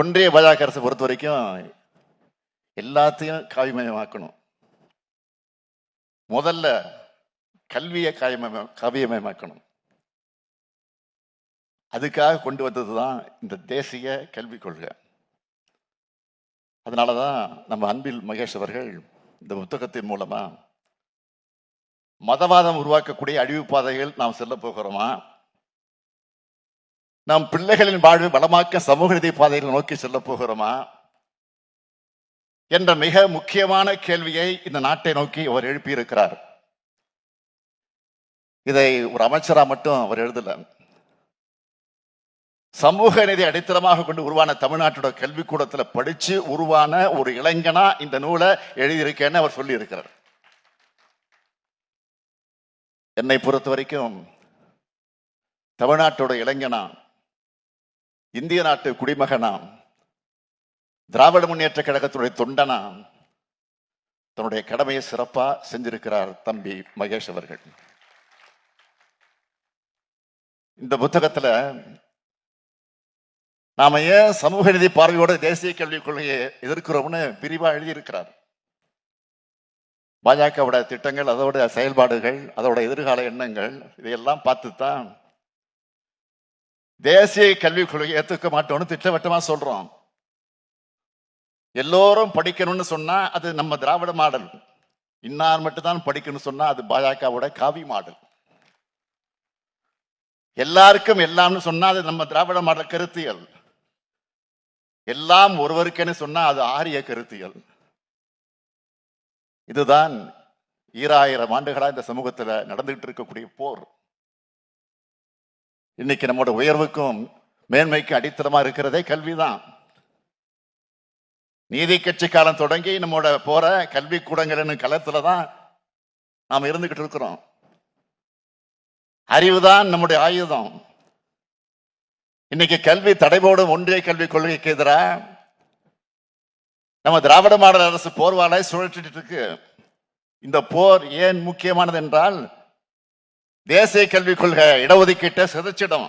ஒன்றிய பாஜக அரசை பொறுத்த வரைக்கும் எல்லாத்தையும் காவியமயமாக்கணும். முதல்ல கல்வியை காவியமயமாக்கணும். அதுக்காக கொண்டு வந்ததுதான் இந்த தேசிய கல்விக் கொள்கை. அதனாலதான் நம்ம அன்பில் மகேஷ் அவர்கள் இந்த புத்தகத்தின் மூலமா மதவாதம் உருவாக்கக்கூடிய அழிவு பாதைகள் நாம் செல்ல போகிறோமா, நம் பிள்ளைகளின் வாழ்வை வளமாக்க சமூக நீதி பாதைகளை நோக்கி செல்ல போகிறோமா என்ற மிக முக்கியமான கேள்வியை இந்த நாட்டை நோக்கி அவர் எழுப்பியிருக்கிறார். இதை ஒரு அமைச்சரா மட்டும் அவர் எழுதல, சமூக நீதி அடித்தளமாக கொண்டு உருவான தமிழ்நாட்டோட கல்விக்கூடத்தில் படிச்சு உருவான ஒரு இளைஞனா இந்த நூலை எழுதியிருக்கேன்னு அவர் சொல்லி இருக்கிறார். என்னை பொறுத்த வரைக்கும் தமிழ்நாட்டோட இளைஞனா, இந்திய நாட்டு குடிமகனா, திராவிட முன்னேற்ற கழகத்துடைய தொண்டனா தன்னுடைய கடமையை சிறப்பா செஞ்சிருக்கிறார் தம்பி மகேஷ் அவர்கள். இந்த புத்தகத்துல நாம ஏன் சமூக நீதி பார்வையோட தேசிய கல்விக் கொள்கையை எதிர்க்கிறோம்னு பிரிவா எழுதியிருக்கிறார். பாஜகவோட திட்டங்கள், அதோட செயல்பாடுகள், அதோட எதிர்கால எண்ணங்கள், இதையெல்லாம் பார்த்துத்தான் தேசிய கல்விக் கொள்கையை ஏற்றுக்க மாட்டோம்னு திட்டவட்டமா சொல்றோம். எல்லோரும் படிக்கணும்னு சொன்னா அது நம்ம திராவிட மாடல், இன்னார் மட்டும்தான் படிக்கணும்னு சொன்னா அது பாஜகவோட காவி மாடல். எல்லாருக்கும் எல்லாம்னு சொன்னா அது நம்ம திராவிட மாடல் கருத்தியல். எல்லாம் ஒருவருக்கேன்னு சொன்னா அது ஆரிய கருத்தியல். இதுதான் 2000 ஆண்டுகளா இந்த சமூகத்துல நடந்துகிட்டு இருக்கக்கூடிய போர். இன்னைக்கு நம்மோட உயர்வுக்கும் மேன்மைக்கும் அடித்தளமா இருக்கிறதே கல்விதான். நீதி கட்சி காலம் தொடங்கி நம்மோட போற கல்வி கூடங்கள் களத்துலதான் நாம் இருந்துகிட்டு இருக்கிறோம். அறிவுதான் நம்முடைய ஆயுதம். இன்னைக்கு கல்வி தடைபோடும் ஒன்றிய கல்விக் கொள்கைக்கு எதிராக நம்ம திராவிட மாடல் அரசு போர்வாலை சுழற்றிட்டு இருக்கு. இந்த போர் ஏன் முக்கியமானது என்றால், தேசிய கல்விக் கொள்கை இடஒதுக்கீட்டை சிதைச்சிடும்.